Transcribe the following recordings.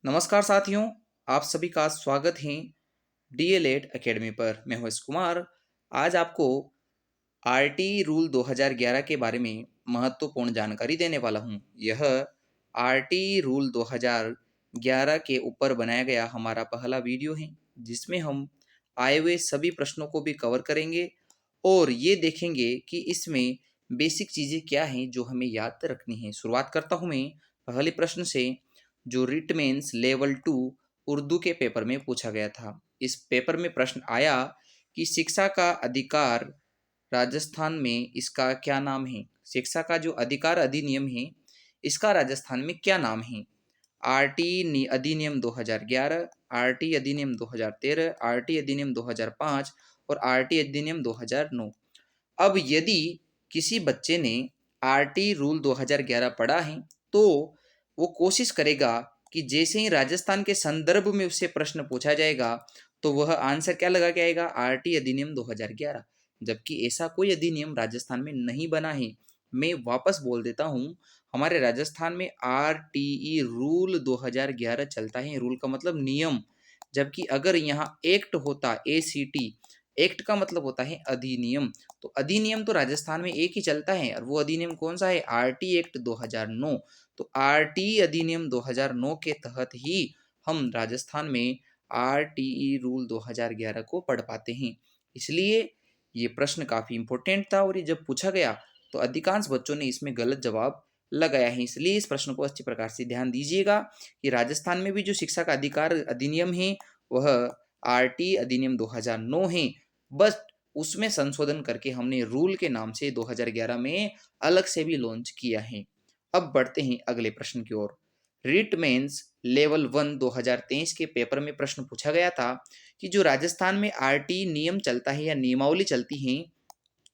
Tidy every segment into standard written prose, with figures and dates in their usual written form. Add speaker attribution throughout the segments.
Speaker 1: नमस्कार साथियों, आप सभी का स्वागत है डीएलएड एकेडमी पर। मैं हूं कुमार। आज आपको आरटी रूल 2011 के बारे में महत्वपूर्ण जानकारी देने वाला हूं। यह आरटी रूल 2011 के ऊपर बनाया गया हमारा पहला वीडियो है, जिसमें हम आए हुए सभी प्रश्नों को भी कवर करेंगे और ये देखेंगे कि इसमें बेसिक चीज़ें क्या हैं जो हमें याद रखनी है। शुरुआत करता हूं मैं पहले प्रश्न से, जो रिट मेंस लेवल 2 उर्दू के पेपर में पूछा गया था। इस पेपर में प्रश्न आया कि शिक्षा का अधिकार राजस्थान में इसका क्या नाम है। शिक्षा का जो अधिकार अधिनियम है, इसका राजस्थान में क्या नाम है। आरटी अधिनियम 2011, आरटी अधिनियम 2013, आरटी अधिनियम 2005 और आरटी अधिनियम 2009। अब यदि किसी बच्चे ने आरटी रूल 2011 पढ़ा है, तो वो कोशिश करेगा कि जैसे ही राजस्थान के संदर्भ में उससे प्रश्न पूछा जाएगा, तो वह आंसर क्या लगा के आएगा, आरटी अधिनियम 2011। जबकि ऐसा कोई अधिनियम राजस्थान में नहीं बना है। मैं वापस बोल देता हूँ, हमारे राजस्थान में आरटीई रूल 2011 चलता है। रूल का मतलब नियम, जबकि अगर यहाँ एक्ट होता, एसीटी, एक्ट का मतलब होता है अधिनियम। तो अधिनियम तो राजस्थान में एक ही चलता है, और वो अधिनियम कौन सा है, आरटी एक्ट 2009। तो आरटी अधिनियम 2009 के तहत ही हम राजस्थान में आरटीई रूल 2011 को पढ़ पाते हैं। इसलिए ये प्रश्न काफी इंपॉर्टेंट था, और ये जब पूछा गया तो अधिकांश बच्चों ने इसमें गलत जवाब लगाया है। इसलिए इस प्रश्न को अच्छी प्रकार से ध्यान दीजिएगा कि राजस्थान में भी जो शिक्षा का अधिकार अधिनियम है, वह आरटी अधिनियम 2009 है। बस उसमें संशोधन करके हमने रूल के नाम से 2011 में अलग से भी लॉन्च किया है। अब बढ़ते हैं अगले प्रश्न की ओर। रिट मेंस लेवल 1 2023 के पेपर में प्रश्न पूछा गया था कि जो राजस्थान में आरटी नियम चलता है या नियमावली चलती है,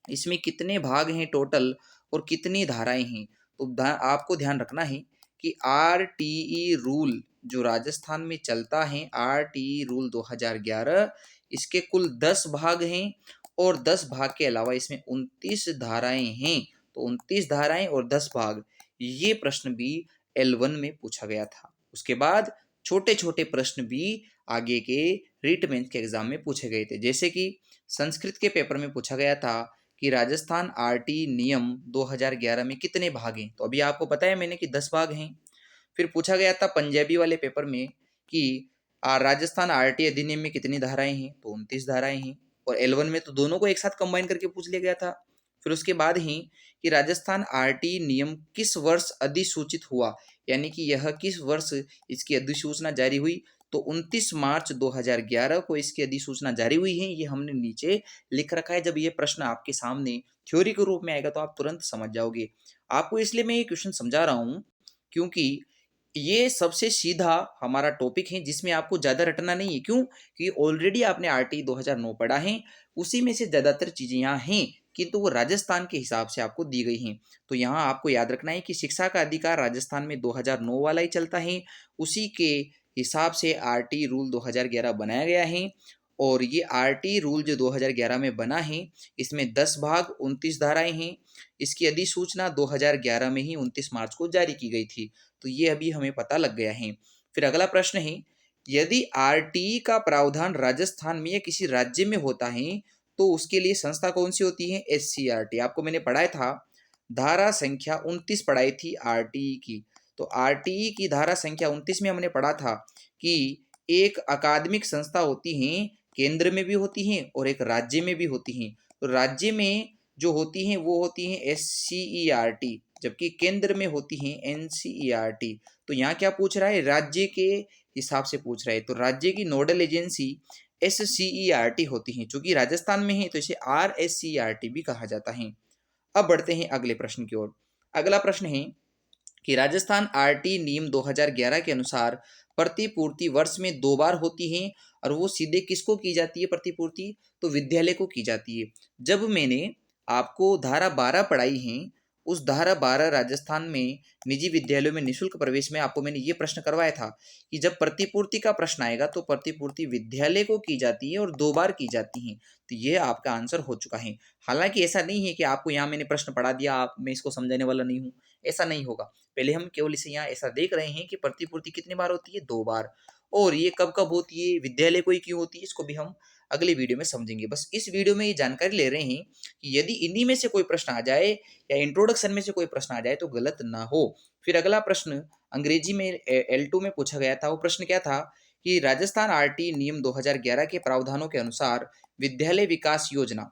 Speaker 1: इसमें कितने भाग हैं टोटल और कितनी धाराएं हैं। तो आपको ध्यान रखना है कि आरटीई रूल जो राजस्थान में चलता है, आरटीई रूल 2011, इसके कुल 10 भाग हैं, और 10 भाग के अलावा इसमें 29 धाराएं हैं। तो 29 धाराएं और 10 भाग, ये प्रश्न भी L1 में पूछा गया था। उसके बाद छोटे छोटे प्रश्न भी आगे के रिट मेंस के एग्जाम में पूछे गए थे। जैसे कि संस्कृत के पेपर में पूछा गया था कि राजस्थान आरटी नियम 2011 में कितने भाग हैं। तो अभी आपको बताया मैंने कि 10 भाग हैं। फिर पूछा गया था पंजाबी वाले पेपर में कि राजस्थान आरटी अधिनियम में कितनी धाराएं हैं। तो 29 धाराएं हैं। और L1 में तो दोनों को एक साथ कंबाइन करके पूछ लिया गया था। फिर उसके बाद ही कि राजस्थान आरटी नियम किस वर्ष अधिसूचित हुआ, यानी कि यह किस वर्ष इसकी अधिसूचना जारी हुई। तो 29 मार्च 2011 को इसकी अधिसूचना जारी हुई है। ये हमने नीचे लिख रखा है। जब ये प्रश्न आपके सामने थ्योरी के रूप में आएगा तो आप तुरंत समझ जाओगे। आपको इसलिए मैं ये क्वेश्चन समझा रहा हूँ क्योंकि ये सबसे सीधा हमारा टॉपिक है, जिसमें आपको ज़्यादा रटना नहीं है। क्यों? कि ऑलरेडी आपने आरटी 2009 पढ़ा है, उसी में से ज़्यादातर चीज़ें यहाँ हैं, किंतु वो राजस्थान के हिसाब से आपको दी गई हैं। तो यहाँ आपको याद रखना है कि शिक्षा का अधिकार राजस्थान में 2009 वाला ही चलता है, उसी के हिसाब से आरटी रूल 2011 बनाया गया है। और ये आरटी रूल जो 2011 में बना है, इसमें 10 भाग 29 धाराएं हैं। इसकी अधिसूचना 2011 में ही 29 मार्च को जारी की गई थी। तो ये अभी हमें पता लग गया है। फिर अगला प्रश्न है, यदि आरटीई का प्रावधान राजस्थान में या किसी राज्य में होता है, तो उसके लिए संस्था कौन सी होती है, एससीईआरटी। आपको मैंने पढ़ाया था, धारा संख्या 29 पढ़ाई थी आरटीई की। तो आरटीई की धारा संख्या 29 में हमने पढ़ा था कि एक अकादमिक संस्था होती है, केंद्र में भी होती हैं और एक राज्य में भी होती हैं। तो राज्य में जो होती हैं वो होती हैं एससीईआरटी, जबकि केंद्र में होती हैं एनसीईआरटी। तो यहाँ क्या पूछ रहा है, राज्य के हिसाब से पूछ रहा है। तो राज्य की नोडल एजेंसी एससीईआरटी होती है। चूंकि राजस्थान में है तो इसे आरएससीईआरटी भी कहा जाता है। अब बढ़ते हैं अगले प्रश्न की ओर। अगला प्रश्न है कि राजस्थान आरटी नियम 2011 के अनुसार प्रतिपूर्ति वर्ष में 2 बार होती है, और वो सीधे किसको की जाती है प्रतिपूर्ति, तो विद्यालय को की जाती है। जब मैंने आपको धारा 12 पढ़ाई है, उस धारा 12 राजस्थान में निजी विद्यालयों में निःशुल्क प्रवेश में आपको मैंने ये प्रश्न करवाया था कि जब प्रतिपूर्ति का प्रश्न आएगा तो प्रतिपूर्ति विद्यालय को की जाती है और 2 बार की जाती है। तो ये आपका आंसर हो चुका है। हालांकि ऐसा नहीं है कि आपको यहाँ मैंने प्रश्न पढ़ा दिया, आप मैं इसको समझाने वाला नहीं हूँ। ऐसा नहीं होगा। पहले हम केवल इसे यहाँ ऐसा देख रहे हैं कि प्रतिपूर्ति कितनी बार होती है, 2 बार। और ये कब-कब होती है, विद्यालय को ही क्यों होती है, इसको भी हम अगले वीडियो में समझेंगे। बस इस वीडियो में ये जानकारी ले रहे हैं कि यदि इन्हीं में से कोई प्रश्न आ जाए या इंट्रोडक्शन में से कोई प्रश्न आ जाए तो गलत ना हो। फिर अगला प्रश्न अंग्रेजी में L2 में पूछा गया था। वो प्रश्न क्या था कि राजस्थान आरटी नियम 2011 के प्रावधानों के अनुसार विद्यालय विकास योजना,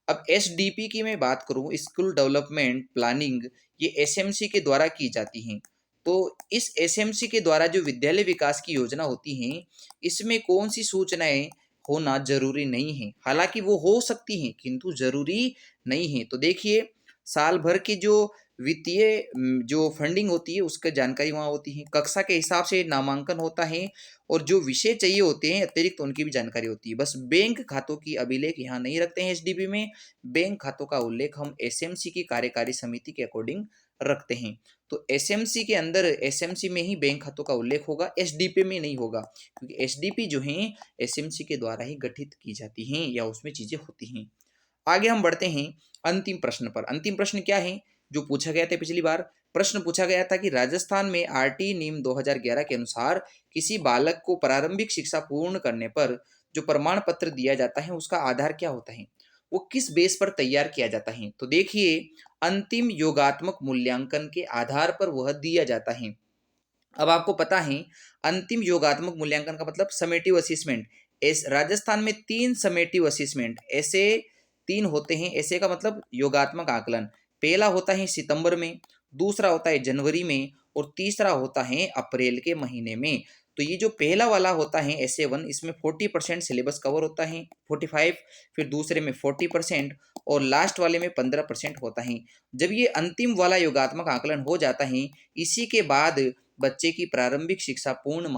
Speaker 1: अब एसडीपी की मैं बात करूं, स्कूल डेवलपमेंट प्लानिंग, ये एसएमसी के द्वारा की जाती हैं। तो इस एसएमसी के द्वारा जो विद्यालय विकास की योजना होती हैं, इसमें कौन सी सूचनाएं होना जरूरी नहीं है। हालांकि वो हो सकती हैं किंतु जरूरी नहीं है। तो देखिए, साल भर की जो वित्तीय जो फंडिंग होती है उसका जानकारी वहाँ होती है, कक्षा के हिसाब से नामांकन होता है और जो विषय चाहिए होते हैं अतिरिक्त उनकी भी जानकारी होती है। बस बैंक खातों की अभिलेख यहाँ नहीं रखते हैं एसडीपी में, बैंक खातों का उल्लेख हम एसएमसी की कार्यकारी समिति के अकॉर्डिंग रखते हैं। तो एसएमसी के अंदर एसएमसी में ही बैंक खातों का उल्लेख होगा, एसडीपी में नहीं होगा, क्योंकि एसडीपी जो है एसएमसी के द्वारा ही गठित की जाती हैं या उसमें चीजें होती हैं। आगे हम बढ़ते हैं अंतिम प्रश्न पर। अंतिम प्रश्न क्या है जो पूछा गया था पिछली बार? प्रश्न पूछा गया था कि राजस्थान में आरटी नियम 2011 के अनुसार किसी बालक को प्रारंभिक शिक्षा पूर्ण करने पर जो प्रमाण पत्र दिया जाता है उसका आधार क्या होता है, वो किस बेस पर तैयार किया जाता है? तो देखिए, अंतिम योगात्मक मूल्यांकन के आधार पर वह दिया जाता है। अब आपको पता है अंतिम योगात्मक मूल्यांकन का मतलब समेटिव असेसमेंट। इस राजस्थान में 3 समेटिव असेसमेंट ऐसे 3 होते हैं। ऐसे का मतलब योगात्मक आकलन। पहला होता है सितंबर में, दूसरा होता है जनवरी में और तीसरा होता है अप्रैल के महीने में। तो ये जो पहला वाला होता है SA1, इसमें 40% सिलेबस कवर होता है, 45, फिर दूसरे में 40% और लास्ट वाले में 15% होता है। जब ये अंतिम वाला योगात्मक आकलन हो जाता है, इसी के बाद बच्चे की प्रारंभिक शिक्षा पूर्ण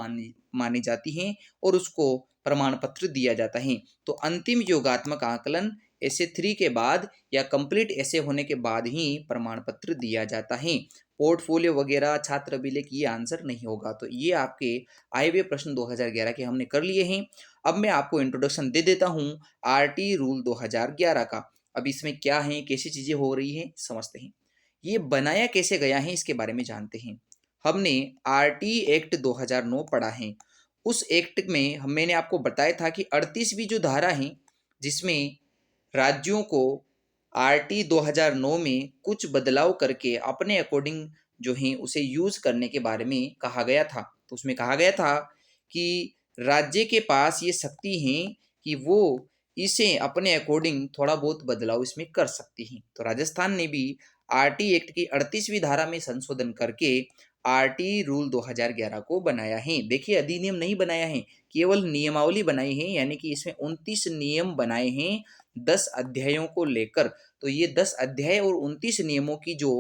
Speaker 1: मानी जाती है और उसको प्रमाण पत्र दिया जाता है। तो अंतिम योगात्मक आकलन SA3 के बाद या कंप्लीट ऐसे होने के बाद ही प्रमाण पत्र दिया जाता है। पोर्टफोलियो वगैरह, छात्र अभिलेख, ये आंसर नहीं होगा। तो ये आपके आए हुए प्रश्न 2011 के हमने कर लिए हैं। अब मैं आपको इंट्रोडक्शन दे देता हूँ आरटी रूल 2011 का। अब इसमें क्या है, कैसी चीजें हो रही हैं, समझते हैं। ये बनाया कैसे गया है इसके बारे में जानते हैं। हमने आरटी एक्ट 2009 पढ़ा है। उस एक्ट में मैंने आपको बताया था कि 38वीं जो धारा है जिसमें राज्यों को आरटी 2009 में कुछ बदलाव करके अपने अकॉर्डिंग जो है उसे यूज करने के बारे में कहा गया था। तो उसमें कहा गया था कि राज्य के पास ये शक्ति है कि वो इसे अपने अकॉर्डिंग थोड़ा बहुत बदलाव इसमें कर सकती हैं। तो राजस्थान ने भी आरटी एक्ट की 38वीं धारा में संशोधन करके आरटी रूल 2011 को बनाया है। देखिए, अधिनियम नहीं बनाया है, केवल नियमावली बनाई है, यानी कि इसमें 29 नियम बनाए हैं 10 अध्यायों को लेकर। तो ये 10 अध्याय और 29 नियमों की जो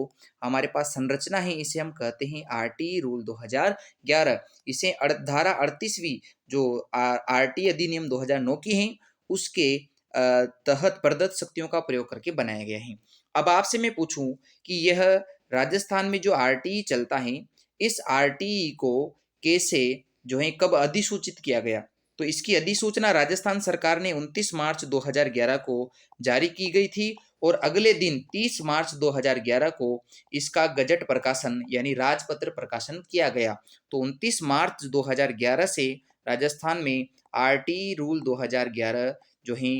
Speaker 1: हमारे पास संरचना है इसे हम कहते हैं आरटी रूल 2011। इसे धारा 38वीं जो आरटी अधिनियम 2009 की है उसके तहत प्रदत्त शक्तियों का प्रयोग करके बनाया गया है। अब आपसे मैं पूछूं कि यह राजस्थान में जो आरटी चलता है, इस आरटी को कैसे जो है कब अधिसूचित किया गया? तो इसकी अधिसूचना राजस्थान सरकार ने 29 मार्च 2011 को जारी की गई थी और अगले दिन 30 मार्च 2011 को इसका गजट प्रकाशन यानी राजपत्र प्रकाशन किया गया। तो 29 मार्च 2011 से राजस्थान में आरटी रूल 2011 जो है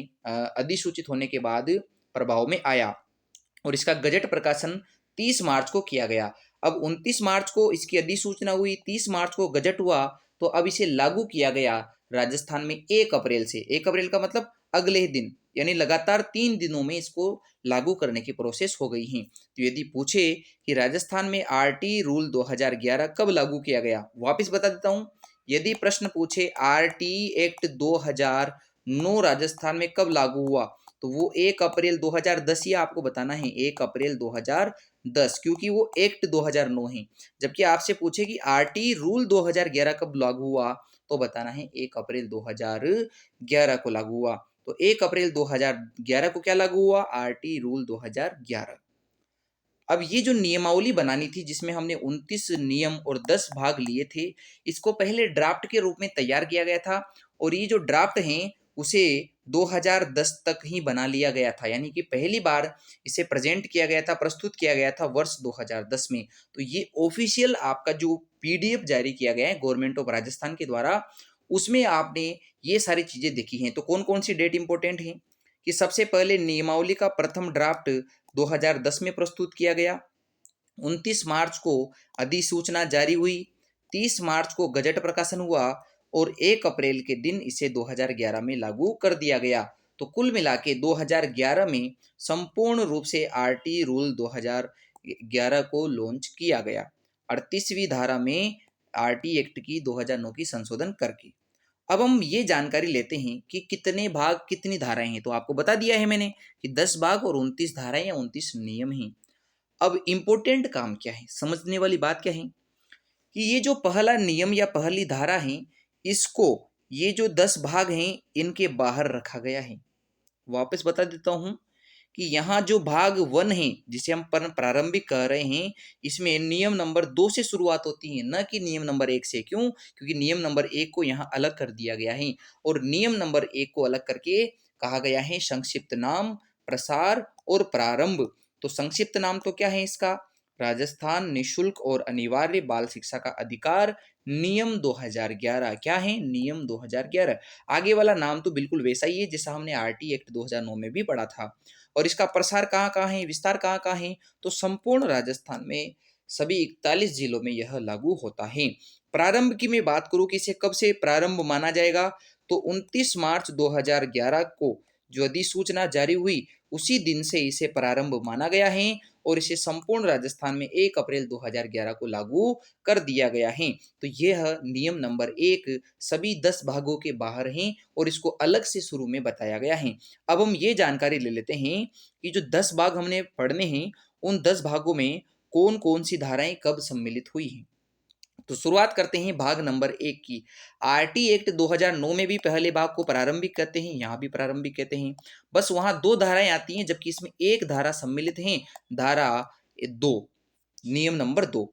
Speaker 1: अधिसूचित होने के बाद प्रभाव में आया और इसका गजट प्रकाशन 30 मार्च को किया गया। अब 29 मार्च को इसकी अधिसूचना हुई, 30 मार्च को गजट हुआ, तो अब इसे लागू किया गया राजस्थान में 1 अप्रैल से। 1 अप्रैल का मतलब अगले ही दिन, यानी लगातार 3 दिनों में इसको लागू करने की प्रोसेस हो गई है। तो यदि पूछे कि राजस्थान में आरटी रूल 2011 कब लागू किया गया, वापिस बता देता हूँ। यदि प्रश्न पूछे आरटी एक्ट 2009 राजस्थान में कब लागू हुआ, तो वो 1 अप्रैल 2010 ही आपको बताना है, 1 अप्रैल 2010, क्योंकि वो एक्ट 2009 है। जबकि आपसे पूछे कि आरटी रूल 2011 कब लागू हुआ, तो बताना है 1 अप्रैल 2011 को लागू हुआ। तो 1 अप्रैल 2011 को क्या लागू हुआ? RT rule 2011। अब ये जो नियमावली बनानी थी जिसमें हमने 29 नियम और 10 भाग लिए थे, इसको पहले ड्राफ्ट के रूप में तैयार किया गया था और ये जो ड्राफ्ट हैं उसे 2010 तक ही बना लिया गया था, यानी कि पहली बार इसे प्रेजेंट किया गया था, प्रस्तुत किया गया था वर्ष 2010 में। तो ये ऑफिशियल आपका जो पीडीएफ जारी किया गया है गवर्नमेंट ऑफ राजस्थान के द्वारा, उसमें आपने ये सारी चीजें देखी हैं। तो कौन कौन सी डेट इंपॉर्टेंट है कि सबसे पहले नियमावली का प्रथम ड्राफ्ट 2010 में प्रस्तुत किया गया, 29 मार्च को अधिसूचना जारी हुई, 30 मार्च को गजट प्रकाशन हुआ और 1 अप्रैल के दिन इसे 2011 में लागू कर दिया गया। तो कुल मिला के 2011 में संपूर्ण रूप से आरटी रूल 2011 को लॉन्च किया गया, 38वीं धारा में आरटी एक्ट की 2009 की संशोधन करके। अब हम ये जानकारी लेते हैं कि कितने भाग कितनी धाराएं हैं। तो आपको बता दिया है मैंने कि 10 भाग और 29 धाराएं या 29 नियम हैं। अब इम्पोर्टेंट काम क्या है, समझने वाली बात क्या है कि ये जो पहला नियम या पहली धारा है, इसको ये जो 10 भाग हैं इनके बाहर रखा गया है। वापस बता देता हूं कि यहाँ जो भाग 1 है जिसे हम प्रारंभिक कह रहे हैं, इसमें नियम नंबर 2 से शुरुआत होती है, न कि नियम नंबर 1 से। क्यों? क्योंकि नियम नंबर 1 को यहाँ अलग कर दिया गया है और नियम नंबर 1 को अलग करके कहा गया है संक्षिप्त नाम, प्रसार और प्रारंभ। तो संक्षिप्त नाम तो क्या है इसका? राजस्थान निशुल्क और अनिवार्य बाल शिक्षा का अधिकार नियम 2011। क्या है? नियम 2011। आगे वाला नाम तो बिल्कुल वैसा ही है जैसा हमने आरटी एक्ट 2009 में भी पढ़ा था। और इसका प्रसार कहाँ कहाँ है, विस्तार कहाँ कहाँ है? तो संपूर्ण राजस्थान में सभी 41 जिलों में यह लागू होता है। प्रारंभ की मैं बात करूं कि इसे कब से प्रारंभ माना जाएगा, तो 29 मार्च 2011 को जो अधिसूचना जारी हुई उसी दिन से इसे प्रारंभ माना गया है और इसे संपूर्ण राजस्थान में 1 अप्रैल 2011 को लागू कर दिया गया है। तो यह नियम नंबर 1 सभी 10 भागों के बाहर हैं और इसको अलग से शुरू में बताया गया है। अब हम ये जानकारी ले लेते हैं कि जो 10 भाग हमने पढ़ने हैं, उन 10 भागों में कौन कौन सी धाराएं कब सम्मिलित हुई हैं। तो शुरुआत करते हैं भाग नंबर 1 की। आरटी एक्ट 2009 में भी पहले भाग को प्रारंभिक कहते हैं, यहाँ भी प्रारंभिक कहते हैं। बस वहां 2 धाराएं आती हैं जबकि इसमें एक धारा सम्मिलित है, धारा 2, नियम नंबर 2।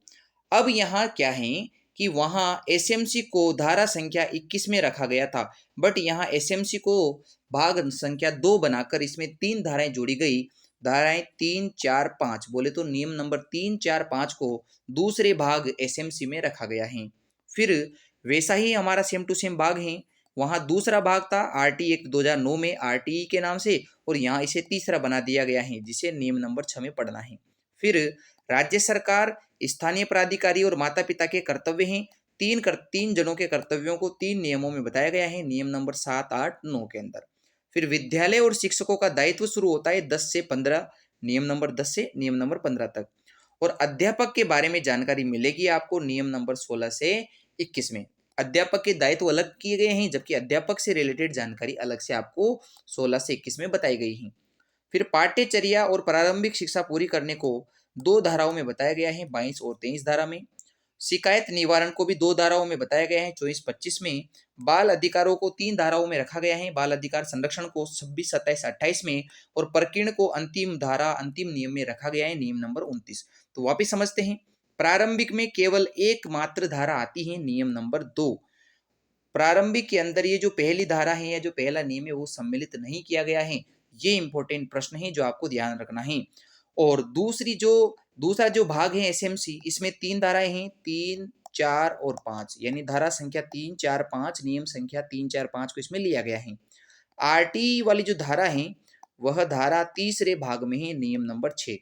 Speaker 1: अब यहाँ क्या है कि वहां एसएमसी को धारा संख्या 21 में रखा गया था, बट यहाँ एसएमसी को भाग संख्या 2 बनाकर इसमें 3 धाराएं जोड़ी गई। धाराएं 3, 4, 5 बोले तो नियम नंबर 3, 4, 5 को दूसरे भाग एसएमसी में रखा गया है। फिर वैसा ही हमारा सेम टू सेम भाग है, वहां दूसरा भाग था आरटी एक्ट 2009 में आरटीई के नाम से, और यहाँ इसे तीसरा बना दिया गया है जिसे नियम नंबर 6 में पढ़ना है। फिर राज्य सरकार, स्थानीय प्राधिकारी और माता पिता के कर्तव्य हैं। तीन जनों के कर्तव्यों को 3 नियमों में बताया गया है, नियम नंबर 7, 8, 9 के अंदर। फिर विद्यालय और शिक्षकों का दायित्व शुरू होता है 10 से 15, नियम नंबर 10 से नियम नंबर 15 तक। और अध्यापक के बारे में जानकारी मिलेगी आपको नियम नंबर 16 से 21 में। अध्यापक के दायित्व अलग किए गए हैं जबकि अध्यापक से रिलेटेड जानकारी अलग से आपको 16 से 21 में बताई गई है। फिर पाठ्यचर्या और प्रारंभिक शिक्षा पूरी करने को 2 धाराओं में बताया गया है, 22 और 23 धारा में। शिकायत निवारण को भी 2 धाराओं में बताया गया है, 24-25 में। बाल अधिकारों को 3 धाराओं में रखा गया है, बाल अधिकार संरक्षण को 26, 27, 28 में, और प्रकीर्ण को अंतिम धारा अंतिम नियम में रखा गया है, नियम नंबर 29। तो वापिस समझते हैं, प्रारंभिक में केवल एकमात्र धारा आती है, नियम नंबर 2। प्रारंभिक के अंदर ये जो पहली धारा है या जो पहला नियम है वो सम्मिलित नहीं किया गया है। ये इंपॉर्टेंट प्रश्न है जो आपको ध्यान रखना है। और दूसरा जो भाग है एसएमसी, इसमें 3 धाराएं हैं, 3, 4 और 5, यानी धारा संख्या 3, 4, 5, नियम संख्या 3, 4, 5 को इसमें लिया गया है। आरटी वाली जो धारा है वह धारा तीसरे भाग में है, नियम नंबर 6।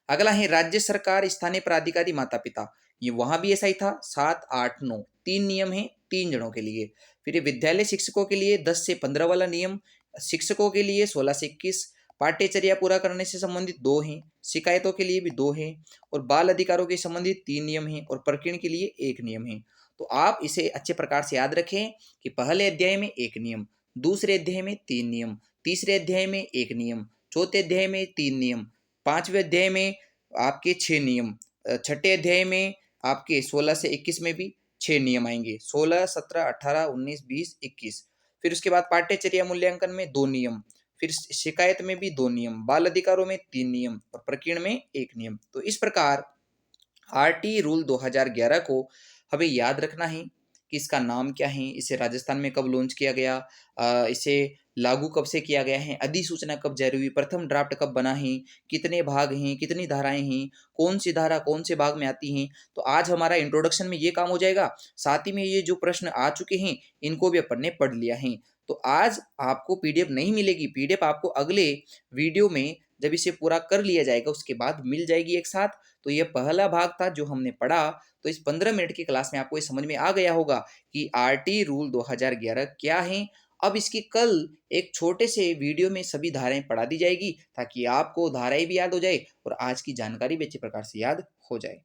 Speaker 1: अगला है राज्य सरकार, स्थानीय प्राधिकारी, माता पिता। ये वहां भी ऐसा ही था, 7, 8, 9, 3 नियम है 3 जनों के लिए। फिर ये विद्यालय शिक्षकों के लिए 10 से 15 वाला नियम, शिक्षकों के लिए 16 से 21, पाठ्यचर्या पूरा करने से संबंधित 2 हैं, शिकायतों के लिए भी 2 हैं, और बाल अधिकारों के संबंधित 3 नियम हैं, और प्रकीर्ण के लिए 1 नियम है। तो आप इसे अच्छे प्रकार से याद रखें कि पहले अध्याय में 1 नियम, दूसरे अध्याय में 3 नियम, तीसरे अध्याय में 1 नियम, चौथे अध्याय में 3 नियम, 5वें अध्याय में आपके 6 नियम, छठे अध्याय में आपके 16 से 21 में भी 6 नियम आएंगे, 16, 17, 18, 19, 20, 21। फिर उसके बाद पाठ्यचर्या मूल्यांकन में 2 नियम, फिर शिकायत में भी 2 नियम, बाल अधिकारों में 3 नियम और प्रकीर्ण में 1 नियम। तो इस प्रकार आरटी रूल 2011 को हमें याद रखना है कि इसका नाम क्या है, इसे राजस्थान में कब लॉन्च किया गया, इसे लागू कब से किया गया है, अधिसूचना कब जारी हुई, प्रथम ड्राफ्ट कब बना है, कितने भाग हैं, कितनी धाराएं हैं, कौन सी धारा कौन से भाग में आती हैं। तो आज हमारा इंट्रोडक्शन में ये काम हो जाएगा। साथ ही में ये जो प्रश्न आ चुके हैं इनको भी अपन ने पढ़ लिया है। तो आज आपको पीडीएफ नहीं मिलेगी, पीडीएफ आपको अगले वीडियो में जब इसे पूरा कर लिया जाएगा उसके बाद मिल जाएगी एक साथ। तो ये पहला भाग था जो हमने पढ़ा। तो इस 15 मिनट की क्लास में आपको ये समझ में आ गया होगा कि आरटी रूल 2011 क्या है। अब इसकी कल एक छोटे से वीडियो में सभी धाराएं पढ़ा दी जाएगी ताकि आपको धाराएं भी याद हो जाए और आज की जानकारी भी अच्छे प्रकार से याद हो जाए।